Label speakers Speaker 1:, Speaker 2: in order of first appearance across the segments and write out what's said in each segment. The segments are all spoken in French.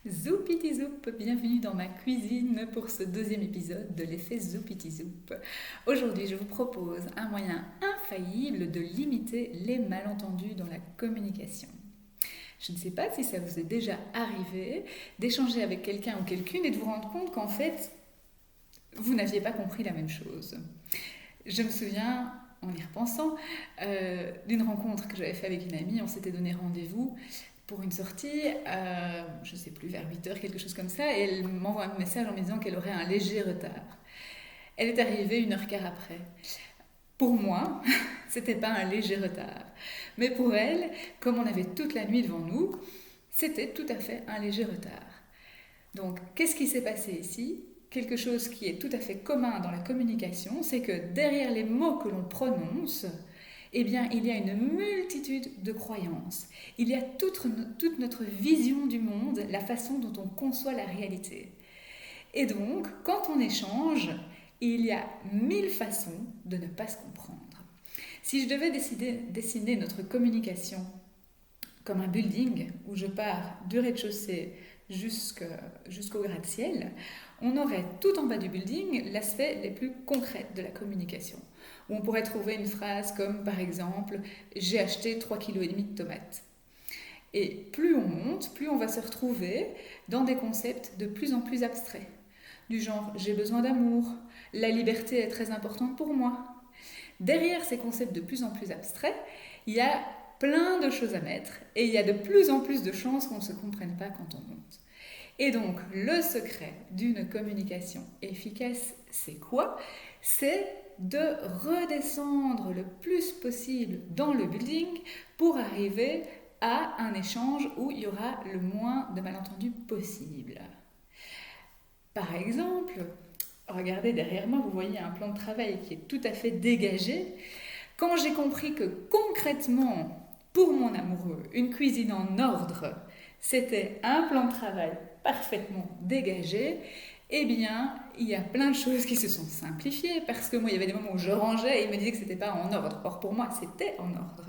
Speaker 1: Zoupiti Zoup, bienvenue dans ma cuisine pour ce deuxième épisode de l'effet Zoupiti Zoup. Aujourd'hui, je vous propose un moyen infaillible de limiter les malentendus dans la communication. Je ne sais pas si ça vous est déjà arrivé d'échanger avec quelqu'un ou quelqu'une et de vous rendre compte qu'en fait, vous n'aviez pas compris la même chose. Je me souviens, en y repensant, d'une rencontre que j'avais faite avec une amie. On s'était donné rendez-vous pour une sortie, je ne sais plus, vers 8h, quelque chose comme ça, et elle m'envoie un message en me disant qu'elle aurait un léger retard. Elle est arrivée 1h15 après. Pour moi, c'était pas un léger retard. Mais pour elle, comme on avait toute la nuit devant nous, c'était tout à fait un léger retard. Donc, qu'est-ce qui s'est passé ici ? Quelque chose qui est tout à fait commun dans la communication, c'est que derrière les mots que l'on prononce, eh bien, il y a une multitude de croyances. Il y a toute notre vision du monde, la façon dont on conçoit la réalité. Et donc, quand on échange, il y a 1000 façons de ne pas se comprendre. Si je devais dessiner notre communication comme un building où je pars du rez-de-chaussée jusqu'au gratte-ciel, on aurait tout en bas du building l'aspect les plus concrets de la communication, où on pourrait trouver une phrase comme par exemple « J'ai acheté 3,5 kg de tomates ». Et plus on monte, plus on va se retrouver dans des concepts de plus en plus abstraits, du genre « J'ai besoin d'amour »,« La liberté est très importante pour moi ». Derrière ces concepts de plus en plus abstraits, il y a plein de choses à mettre et il y a de plus en plus de chances qu'on ne se comprenne pas quand on monte. Et donc, le secret d'une communication efficace, c'est quoi ? C'est de redescendre le plus possible dans le building pour arriver à un échange où il y aura le moins de malentendus possible. Par exemple, regardez derrière moi, vous voyez un plan de travail qui est tout à fait dégagé. Quand j'ai compris que concrètement, pour mon amoureux, une cuisine en ordre, c'était un plan de travail parfaitement dégagé, eh bien, il y a plein de choses qui se sont simplifiées parce que moi, il y avait des moments où je rangeais et il me disait que c'était pas en ordre. Or, pour moi, c'était en ordre.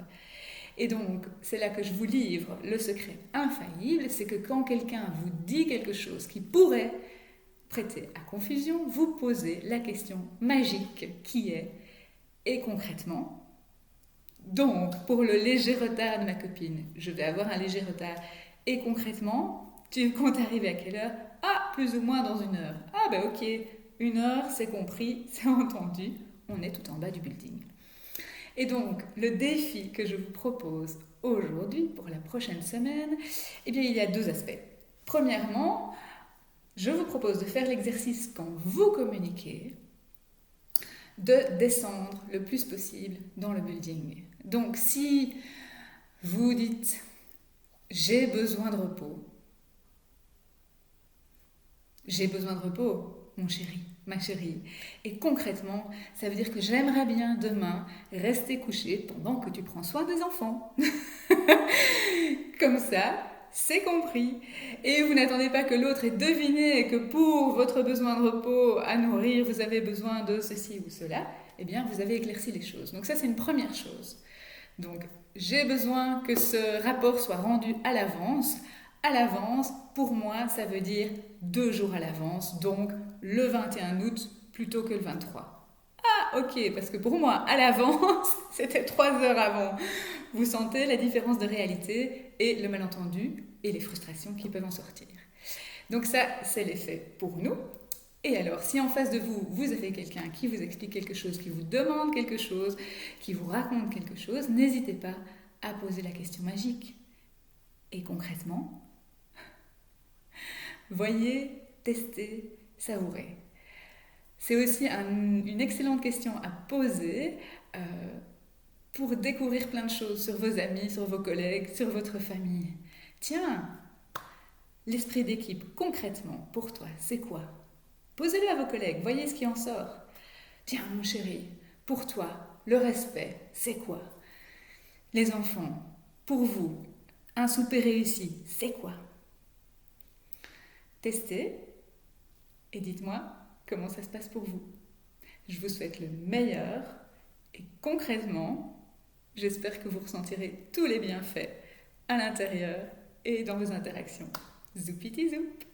Speaker 1: Et donc, c'est là que je vous livre le secret infaillible, c'est que quand quelqu'un vous dit quelque chose qui pourrait prêter à confusion, vous posez la question magique qui est « Et concrètement ?» Donc, pour le léger retard de ma copine, je vais avoir un léger retard. Et concrètement, tu comptes arriver à quelle heure ? Ah, plus ou moins dans 1 heure. Ah ben ok, 1 heure, c'est compris, c'est entendu, on est tout en bas du building. Et donc, le défi que je vous propose aujourd'hui, pour la prochaine semaine, eh bien, il y a 2 aspects. Premièrement, je vous propose de faire l'exercice quand vous communiquez, de descendre le plus possible dans le building. Donc, si vous dites « j'ai besoin de repos », j'ai besoin de repos, mon chéri, ma chérie. Et concrètement, ça veut dire que j'aimerais bien demain rester couché pendant que tu prends soin des enfants. Comme ça, c'est compris. Et vous n'attendez pas que l'autre ait deviné que pour votre besoin de repos à nourrir, vous avez besoin de ceci ou cela. Eh bien, vous avez éclairci les choses. Donc ça, c'est une première chose. Donc, j'ai besoin que ce rapport soit rendu à l'avance. À l'avance, pour moi, ça veut dire 2 jours à l'avance, donc le 21 août plutôt que le 23. Ah, ok, parce que pour moi, à l'avance, c'était 3 heures avant. Vous sentez la différence de réalité et le malentendu et les frustrations qui peuvent en sortir. Donc ça, c'est l'effet pour nous. Et alors, si en face de vous, vous avez quelqu'un qui vous explique quelque chose, qui vous demande quelque chose, qui vous raconte quelque chose, n'hésitez pas à poser la question magique. Et concrètement, voyez, testez, savourez. C'est aussi une excellente question à poser pour découvrir plein de choses sur vos amis, sur vos collègues, sur votre famille. Tiens, l'esprit d'équipe, concrètement, pour toi, c'est quoi ? Posez-le à vos collègues, voyez ce qui en sort. Tiens, mon chéri, pour toi, le respect, c'est quoi ? Les enfants, pour vous, un souper réussi, c'est quoi ? Testez et dites-moi comment ça se passe pour vous. Je vous souhaite le meilleur et concrètement, j'espère que vous ressentirez tous les bienfaits à l'intérieur et dans vos interactions. Zoupiti zoup!